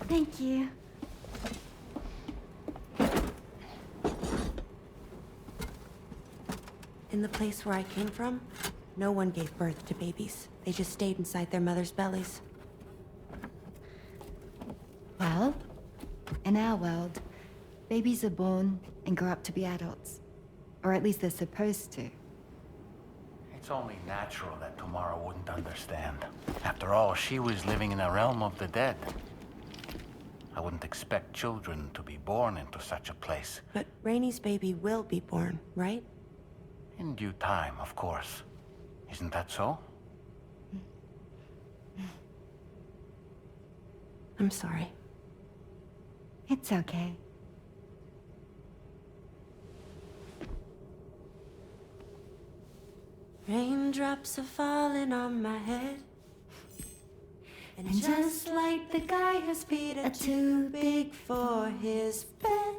Thank you. In the place where I came from, no one gave birth to babies. They just stayed inside their mother's bellies. Well, in our world, babies are born and grow up to be adults. Or at least they're supposed to. It's only natural that Tamara wouldn't understand. After all, she was living in a realm of the dead. I wouldn't expect children to be born into such a place. But Rainy's baby will be born, right? In due time, of course. Isn't that so? I'm sorry. It's okay. Raindrops are falling on my head. And just like the guy whose feet are too big for his bed,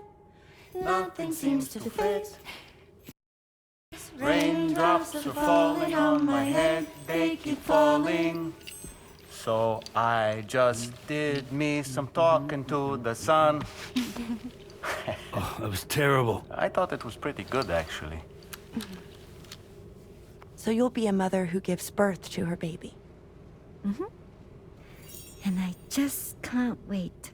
nothing seems to fit. Raindrops are falling on my head, they keep falling. So I just did me some talking to the sun. Oh, that was terrible. I thought it was pretty good, actually. So you'll be a mother who gives birth to her baby. Mm-hmm. And I just can't wait.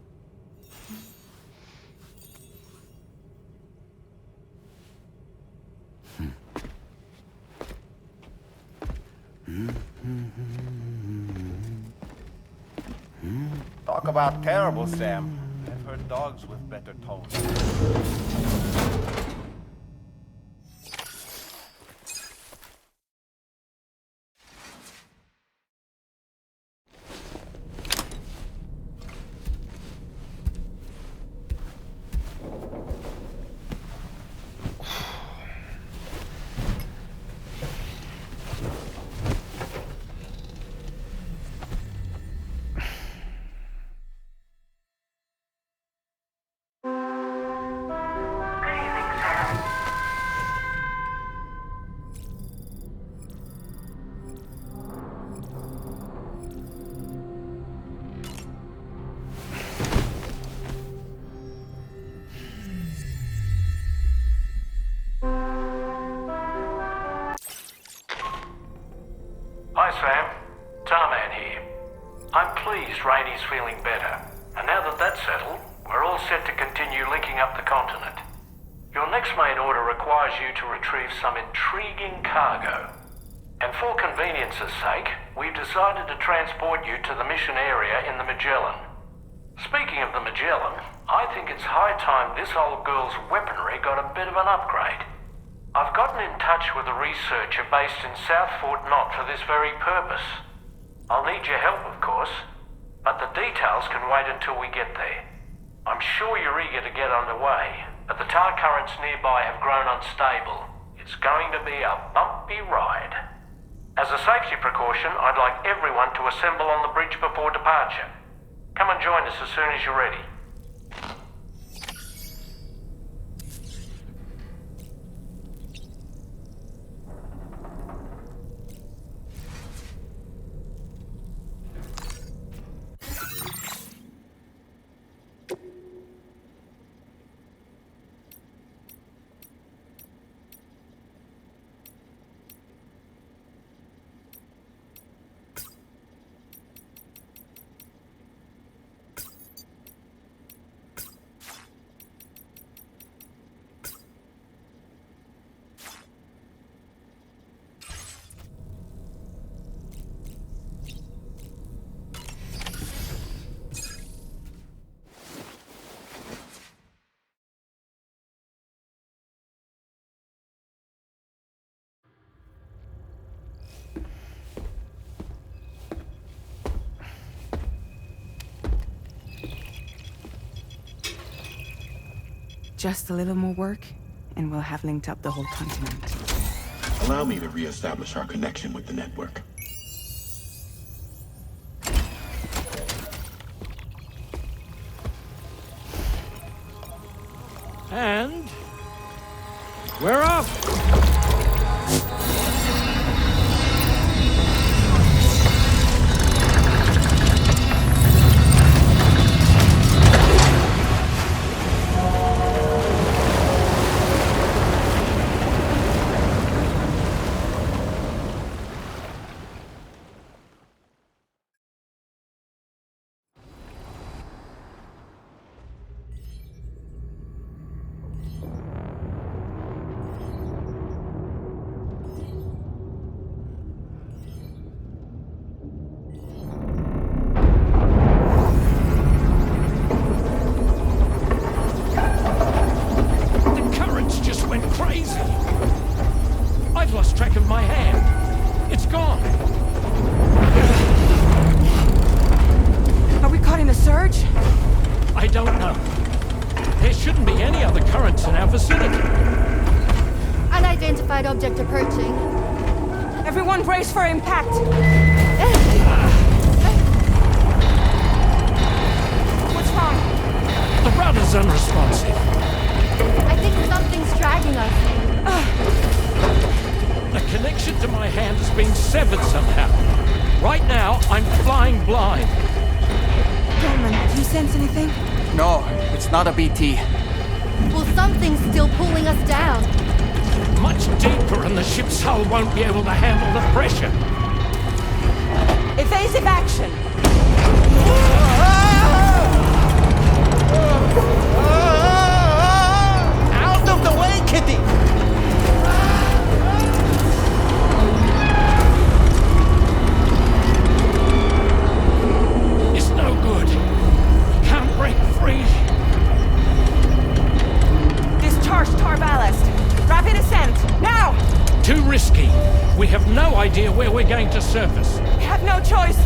Talk about terrible, Sam. I've heard dogs with better tones. Hi Sam, Tarman here. I'm pleased Rainey's feeling better, and now that that's settled, we're all set to continue linking up the continent. Your next main order requires you to retrieve some intriguing cargo. And for convenience's sake, we've decided to transport you to the mission area in the Magellan. Speaking of the Magellan, I think it's high time this old girl's weaponry got a bit of an upgrade. I've gotten in touch with a researcher based in South Fort Knott for this very purpose. I'll need your help, of course, but the details can wait until we get there. I'm sure you're eager to get underway, but the tar currents nearby have grown unstable. It's going to be a bumpy ride. As a safety precaution, I'd like everyone to assemble on the bridge before departure. Come and join us as soon as you're ready. Just a little more work, and we'll have linked up the whole continent. Allow me to reestablish our connection with the network. And we're off. Object approaching. Everyone brace for impact! What's wrong? The rudder's unresponsive. I think something's dragging us. The connection to my hand has been severed somehow. Right now, I'm flying blind. Dorman, do you sense anything? No, it's not a BT. Well, something's still pulling us down. Much deeper, and the ship's hull won't be able to handle the pressure. Evasive action! Out of the way, Kitty! It's no good. Can't break free. Discharge tar ballast. Rapid ascent, now! Too risky. We have no idea where we're going to surface. We have no choice.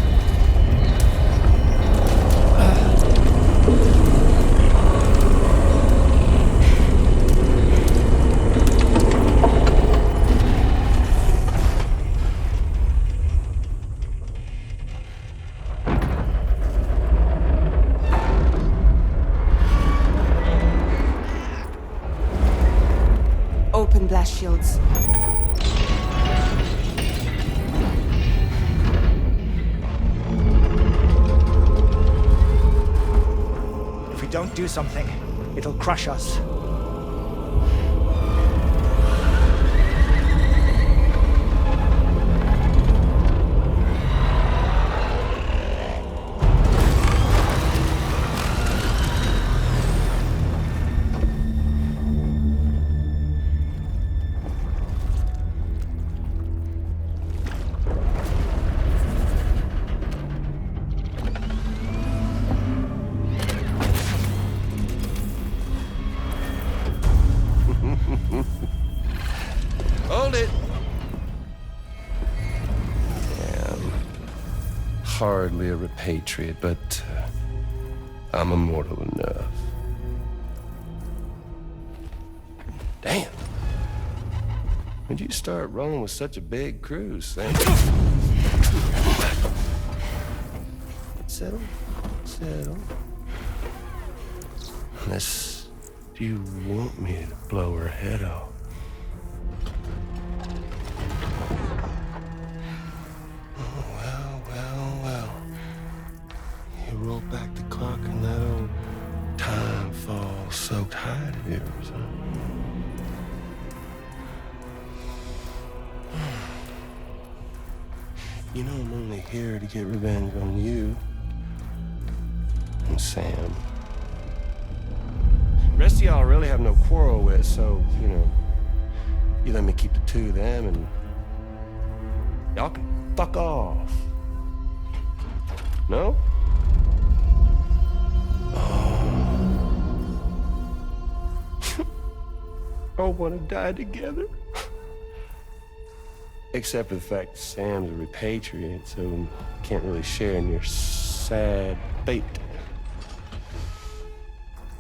Open blast shields. If we don't do something, it'll crush us. Hold it! Damn. Hardly a repatriate, but I'm immortal enough. Damn. When'd you start rolling with such a big crew, Sam? Settle. Settle. Unless you want me to blow her head off. Roll back the clock and that old time fall soaked hide of yours, huh? You know I'm only here to get revenge on you and Sam. The rest of y'all really have no quarrel with, so, you know, you let me keep the two of them and y'all can fuck off. No? All want to die together. Except for the fact that Sam's a repatriate, so can't really share in your sad fate.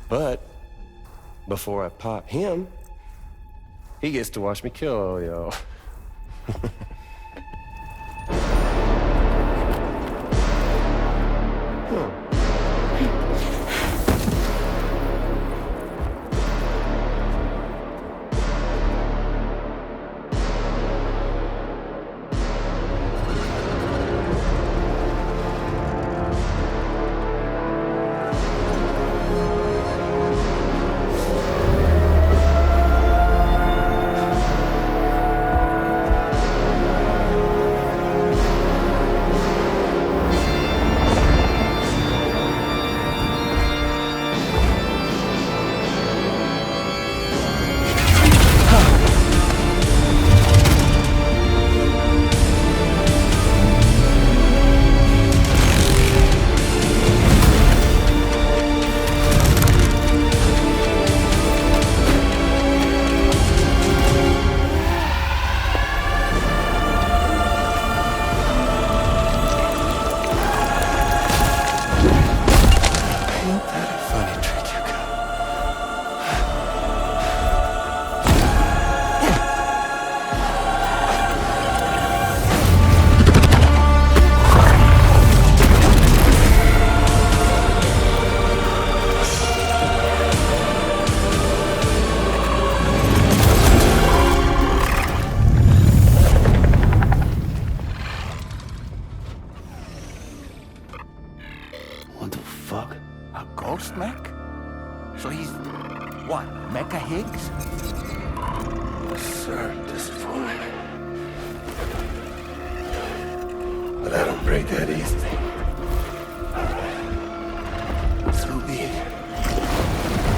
But before I pop him, he gets to watch me kill all y'all. Ghost mech? So he's... what, Mecha Higgs? Sir, disappointed. But I don't break that easy. So be it.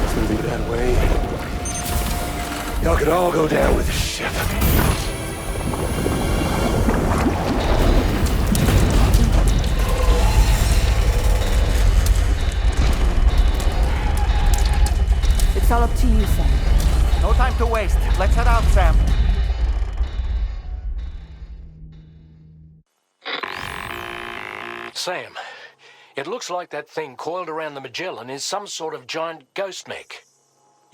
It's gonna be that way. Y'all could all go down with the ship. It's all up to you, Sam. No time to waste. Let's head out, Sam. Sam, it looks like that thing coiled around the Magellan is some sort of giant ghost mech.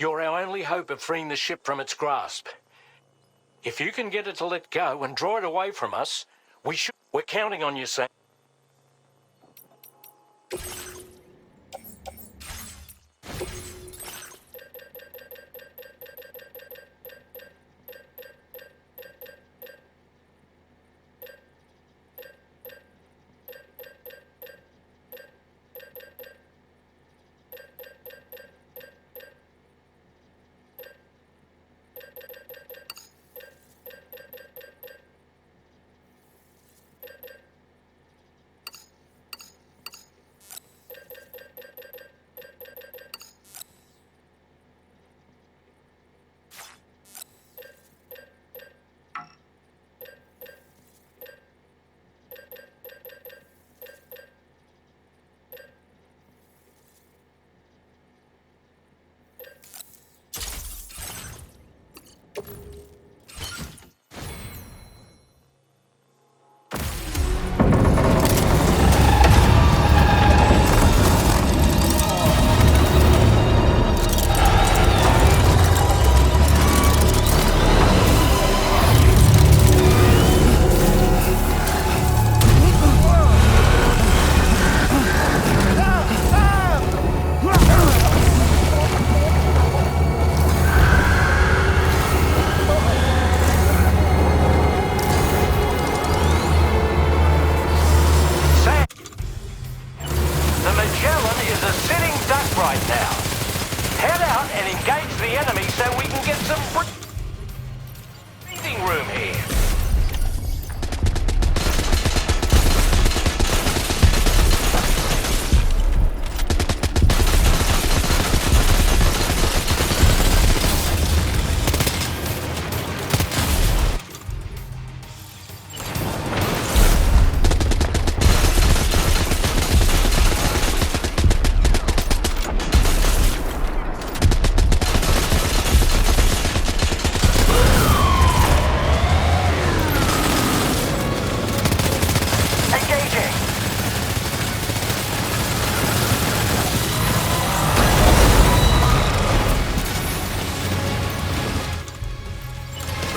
You're our only hope of freeing the ship from its grasp. If you can get it to let go and draw it away from us, we're counting on you, Sam.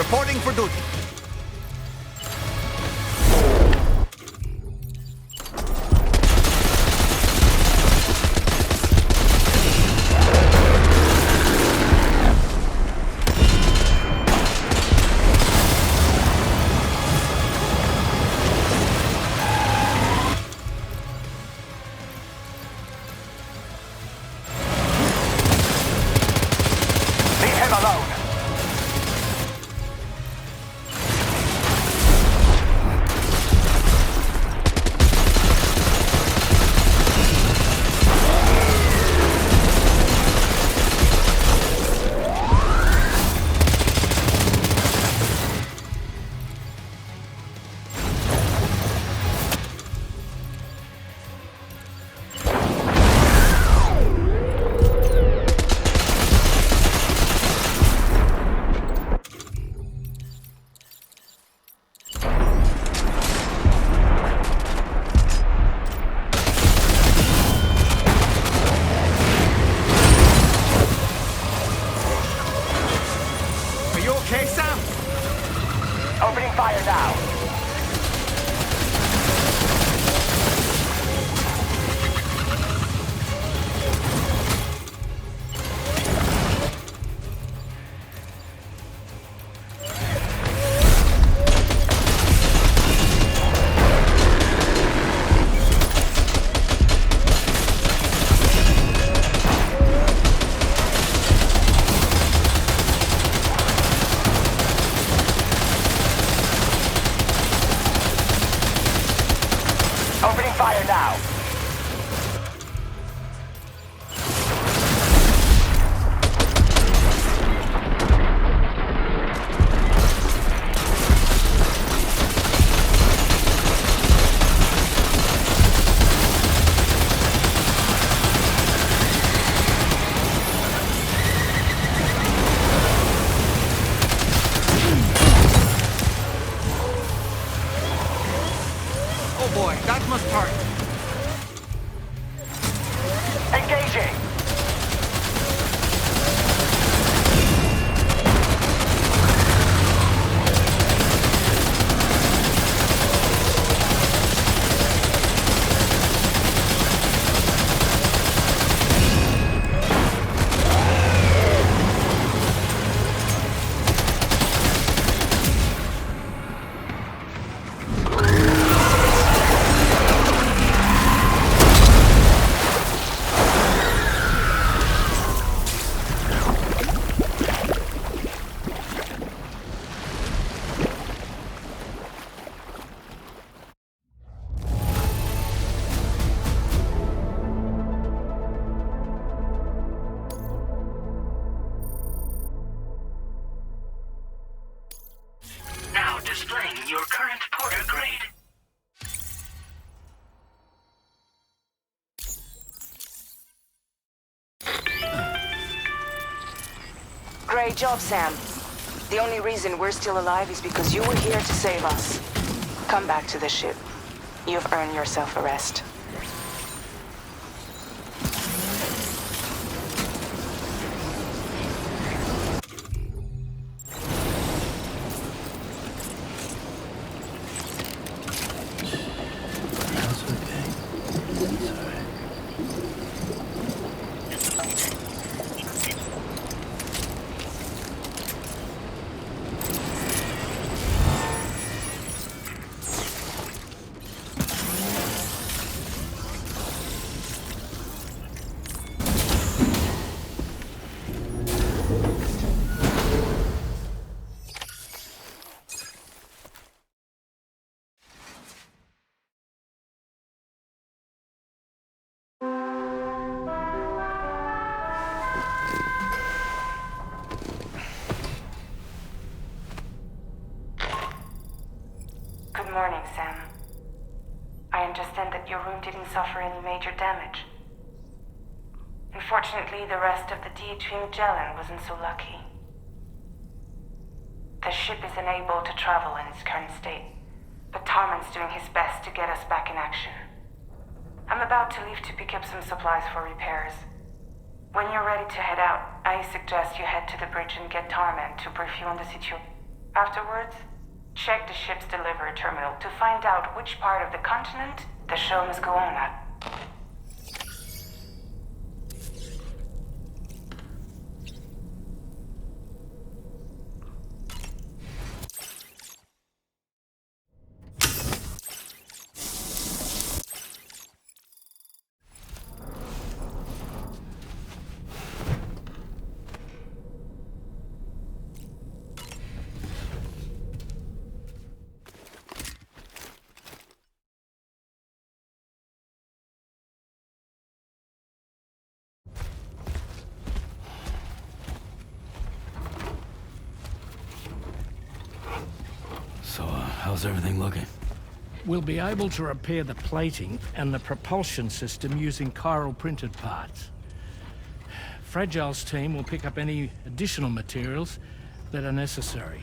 Reporting for duty. Your current Porter grade. Great job, Sam. The only reason we're still alive is because you were here to save us. Come back to the ship. You've earned yourself a rest. Good morning, Sam. I understand that your room didn't suffer any major damage. Unfortunately, the rest of the DHV Magellan wasn't so lucky. The ship is unable to travel in its current state, but Tarman's doing his best to get us back in action. I'm about to leave to pick up some supplies for repairs. When you're ready to head out, I suggest you head to the bridge and get Tarman to brief you on the situation. Afterwards, check the ship's delivery terminal to find out which part of the continent the show must go on at. So, how's everything looking? We'll be able to repair the plating and the propulsion system using chiral printed parts. Fragile's team will pick up any additional materials that are necessary.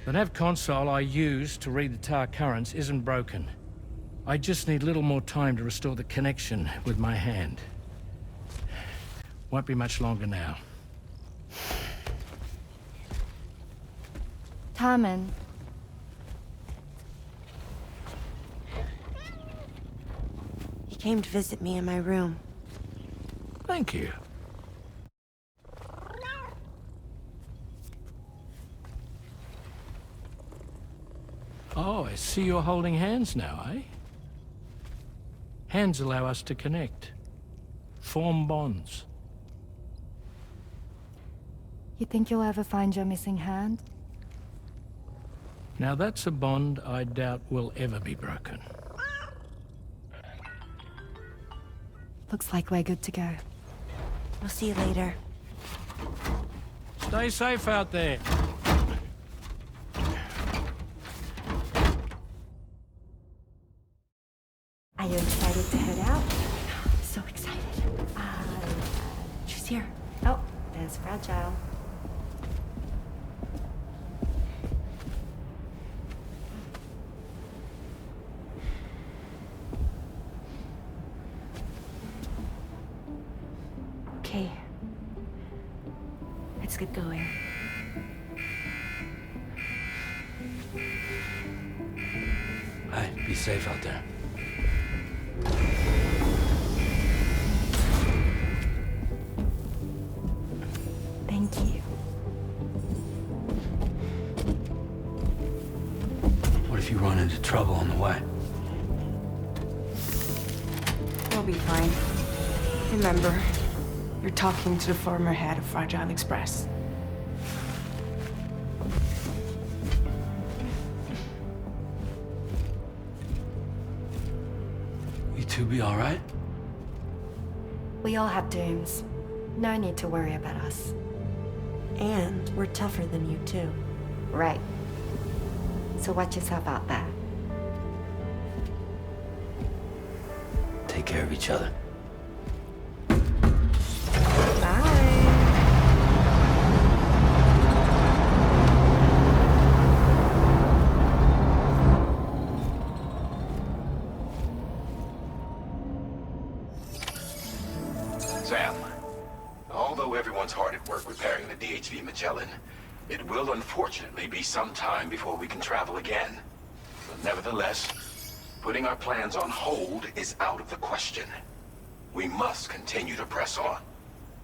The nav console I use to read the tower currents isn't broken. I just need a little more time to restore the connection with my hand. Won't be much longer now. Tarman. He came to visit me in my room. Thank you. Oh, I see you're holding hands now, eh? Hands allow us to connect. Form bonds. You think you'll ever find your missing hand? Now that's a bond I doubt will ever be broken. Looks like we're good to go. We'll see you later. Stay safe out there. Are you excited to head out? So excited. She's here. Oh, there's Fragile. Okay. Let's get going. Hey, be safe out there. Thank you. What if you run into trouble on the way? We'll be fine. Remember, you're talking to the former head of Fragile Express. You two be all right? We all have dooms. No need to worry about us. And we're tougher than you, too. Right. So watch yourself out there. Take care of each other. Sam, although everyone's hard at work repairing the DHV Magellan, it will unfortunately be some time before we can travel again. But nevertheless, putting our plans on hold is out of the question. We must continue to press on.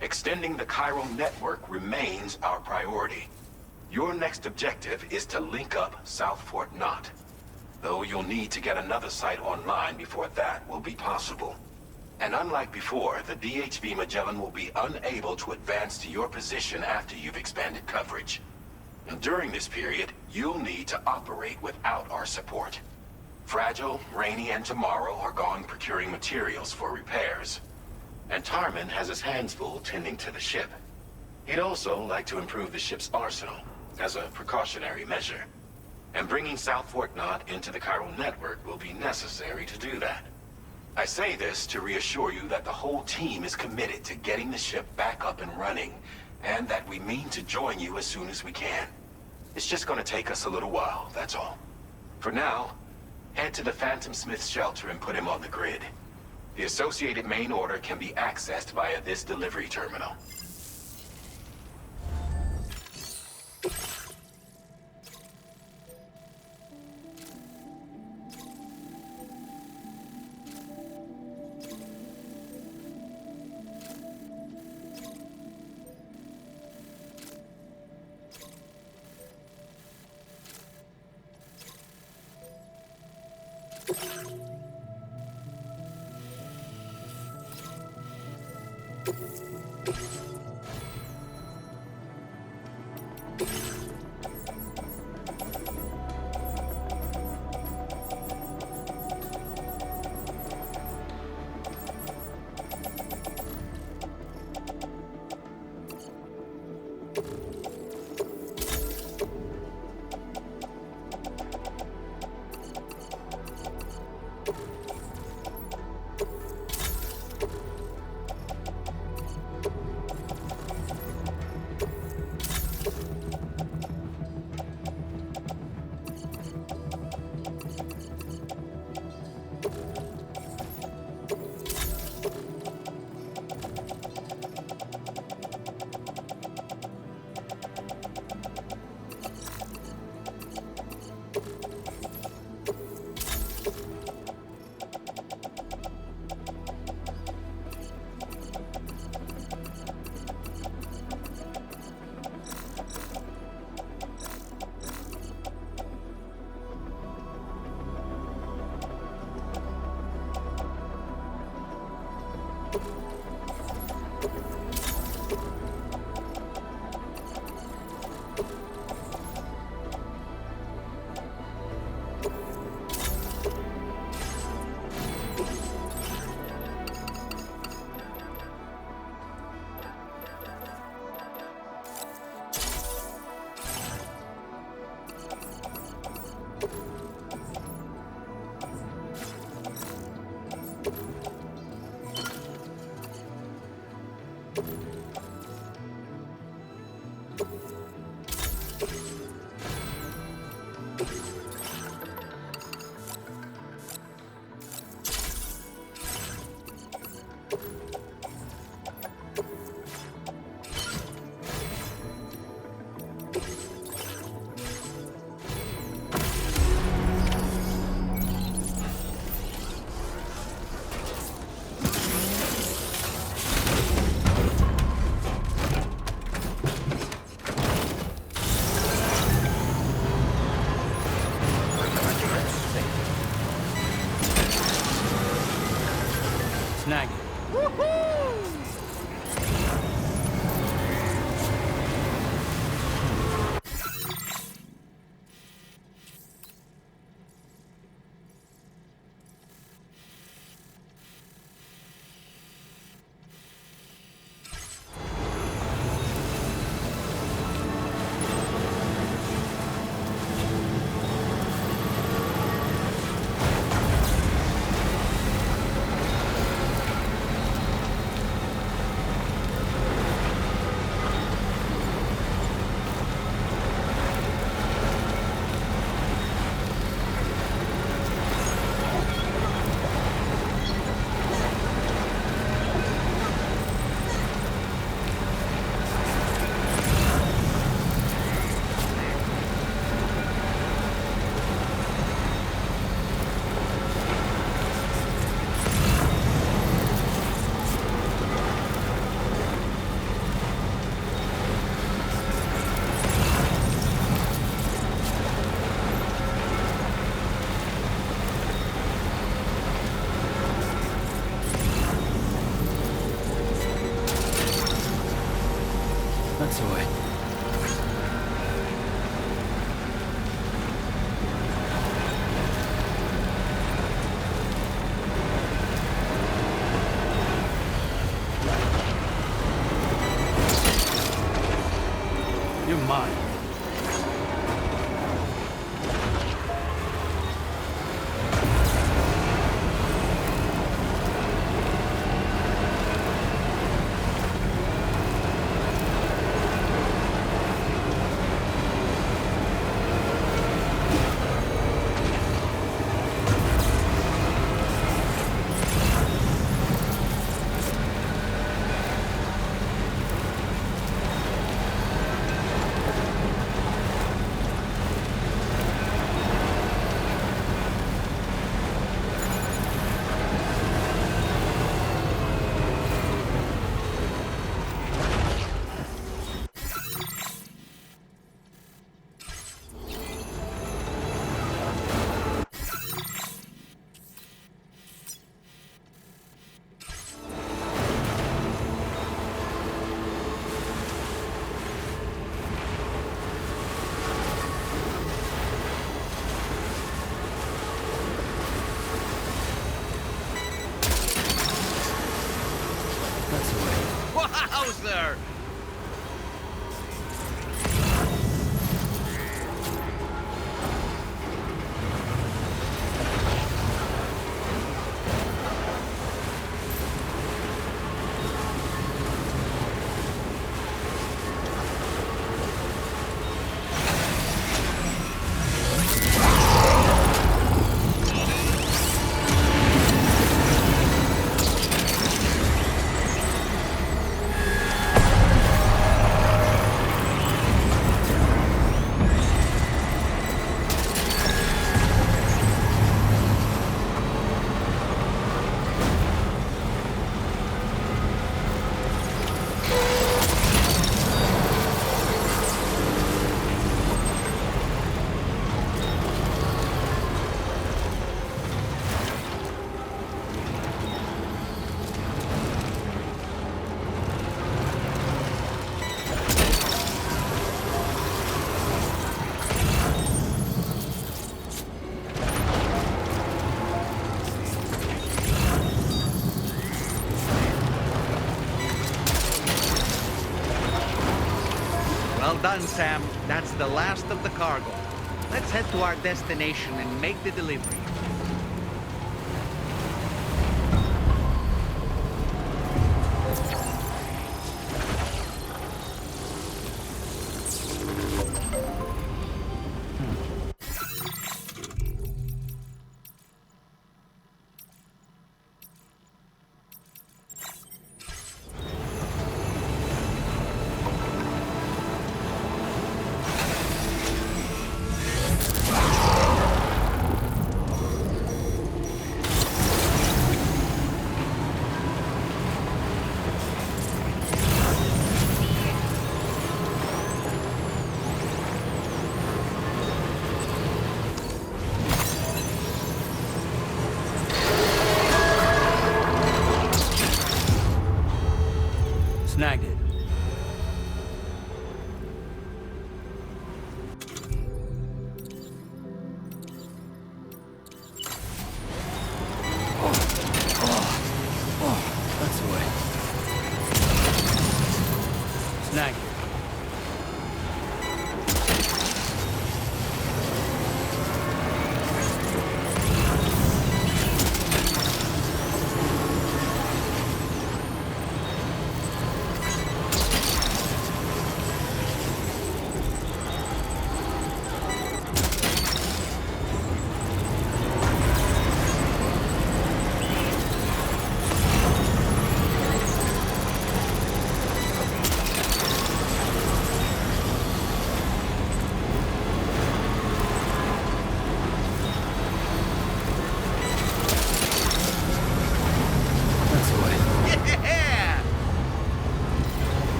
Extending the chiral network remains our priority. Your next objective is to link up South Fort Knot, though you'll need to get another site online before that will be possible. And unlike before, the DHV Magellan will be unable to advance to your position after you've expanded coverage. And during this period, you'll need to operate without our support. Fragile, Rani, and Tomorrow are gone procuring materials for repairs. And Tarman has his hands full tending to the ship. He'd also like to improve the ship's arsenal, as a precautionary measure. And bringing South Fort Knot into the chiral network will be necessary to do that. I say this to reassure you that the whole team is committed to getting the ship back up and running, and that we mean to join you as soon as we can. It's just gonna take us a little while, that's all. For now, head to the Phantom Smith's shelter and put him on the grid. The associated main order can be accessed via this delivery terminal. Snag it. That's the way. You're mine. closer! Well done, Sam. That's the last of the cargo. Let's head to our destination and make the delivery. Snagged it. That's the way. Snagged it.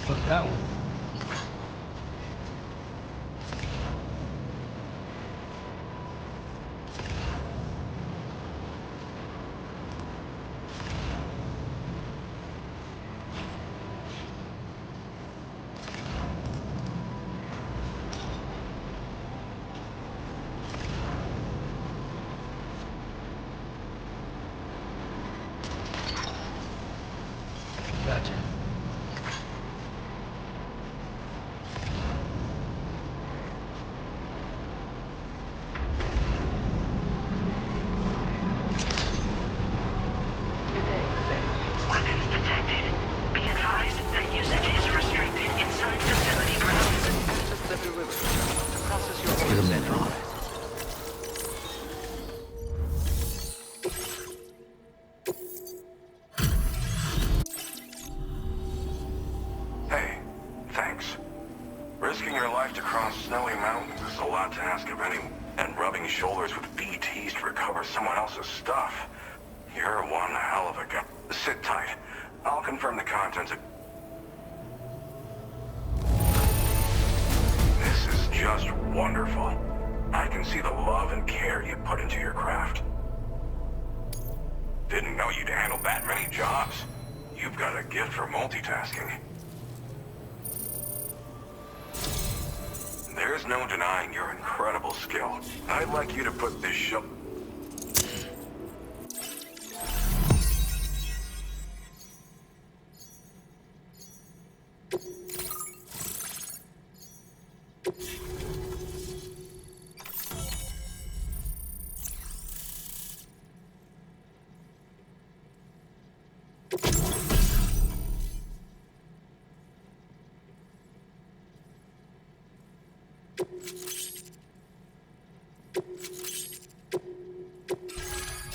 Look, that one. Gotcha. Weapons detected. Be advised that usage is restricted inside facility grounds. Access the derivative to process your Get him in on it. Hey, thanks. Risking your life to cross snowy mountains is a lot to ask of anyone. And rubbing shoulders with BTs to recover someone else's stuff. You're one hell of a guy. Sit tight. I'll confirm the contents of... This is just wonderful. I can see the love and care you put into your craft. Didn't know you'd handle that many jobs. You've got a gift for multitasking. There's no denying your incredible skill. I'd like you to put this show...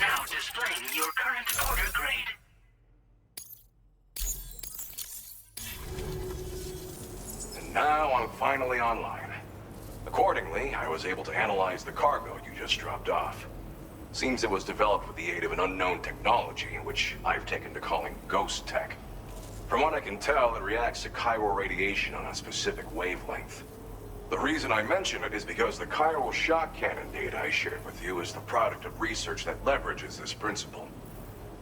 Now displaying your current order grade. And now I'm finally online. Accordingly, I was able to analyze the cargo you just dropped off. Seems it was developed with the aid of an unknown technology, which I've taken to calling ghost tech. From what I can tell, it reacts to chiral radiation on a specific wavelength. The reason I mention it is because the chiral shock cannon data I shared with you is the product of research that leverages this principle.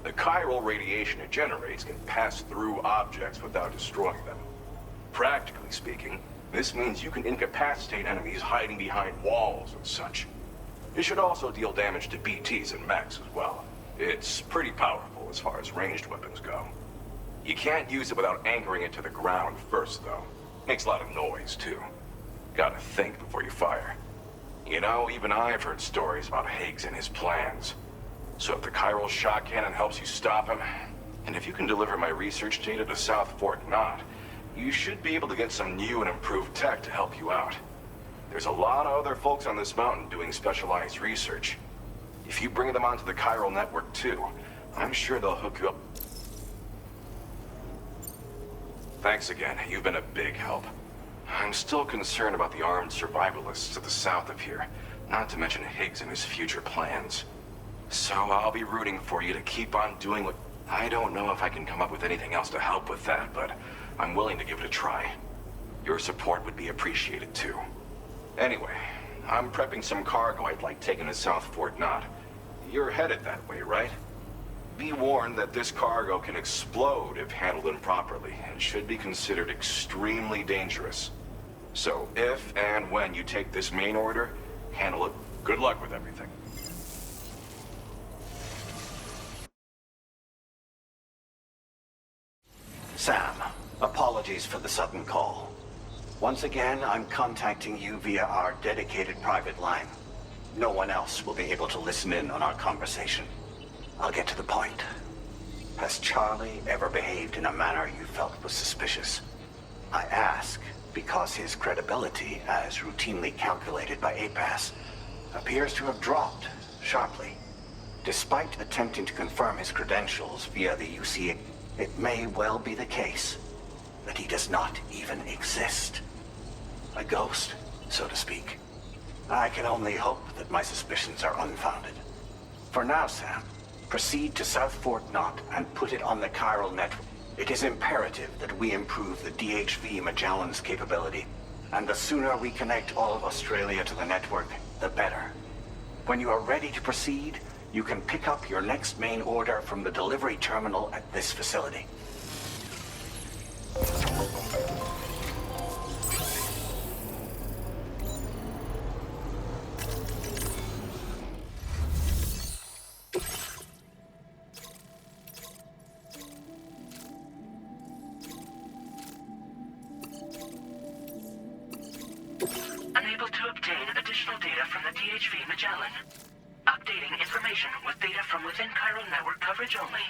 The chiral radiation it generates can pass through objects without destroying them. Practically speaking, this means you can incapacitate enemies hiding behind walls and such. It should also deal damage to BTs and mechs as well. It's pretty powerful as far as ranged weapons go. You can't use it without anchoring it to the ground first, though. Makes a lot of noise, too. Gotta think before you fire. You know, even I've heard stories about Higgs and his plans. So if the chiral shock cannon helps you stop him, and if you can deliver my research data to South Fort Knot, you should be able to get some new and improved tech to help you out. There's a lot of other folks on this mountain doing specialized research. If you bring them onto the chiral network too, I'm sure they'll hook you up. Thanks again, you've been a big help. I'm still concerned about the armed survivalists to the south of here, not to mention Higgs and his future plans. So I'll be rooting for you to keep on doing what... I don't know if I can come up with anything else to help with that, but I'm willing to give it a try. Your support would be appreciated too. Anyway, I'm prepping some cargo I'd like taken to South Fort Knot. You're headed that way, right? Be warned that this cargo can explode if handled improperly, and should be considered extremely dangerous. So if and when you take this main order, handle it. Good luck with everything. Sam, apologies for the sudden call. Once again, I'm contacting you via our dedicated private line. No one else will be able to listen in on our conversation. I'll get to the point. Has Charlie ever behaved in a manner you felt was suspicious? I ask because his credibility, as routinely calculated by APAS, appears to have dropped sharply. Despite attempting to confirm his credentials via the UC, it may well be the case that he does not even exist. A ghost, so to speak. I can only hope that my suspicions are unfounded. For now, Sam, Proceed to South Fort Knot and put it on the chiral network. It is imperative that we improve the DHV Magellan's capability, and the sooner we connect all of Australia to the network, the better. When you are ready to proceed, you can pick up your next main order from the delivery terminal at this facility. Unable to obtain additional data from the DHV Magellan. Updating information with data from within chiral network coverage only.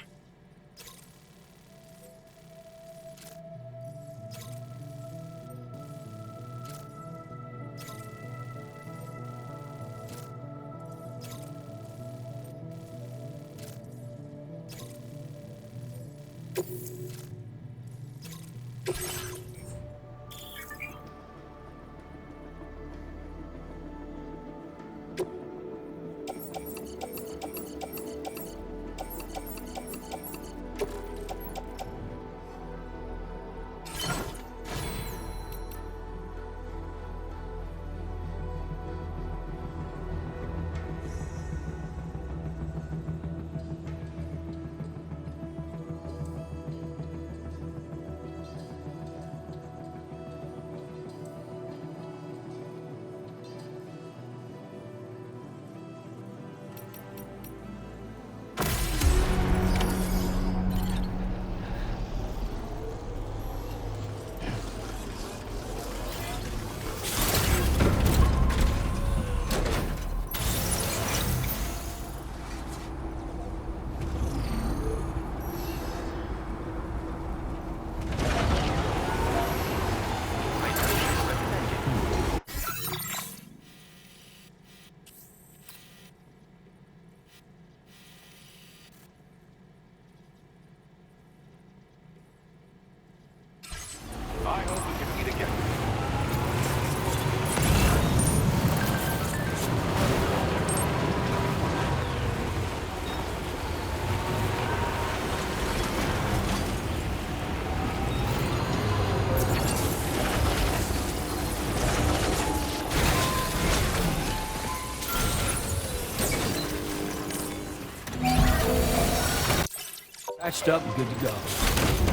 I hope we can meet again. Patched up and good to go.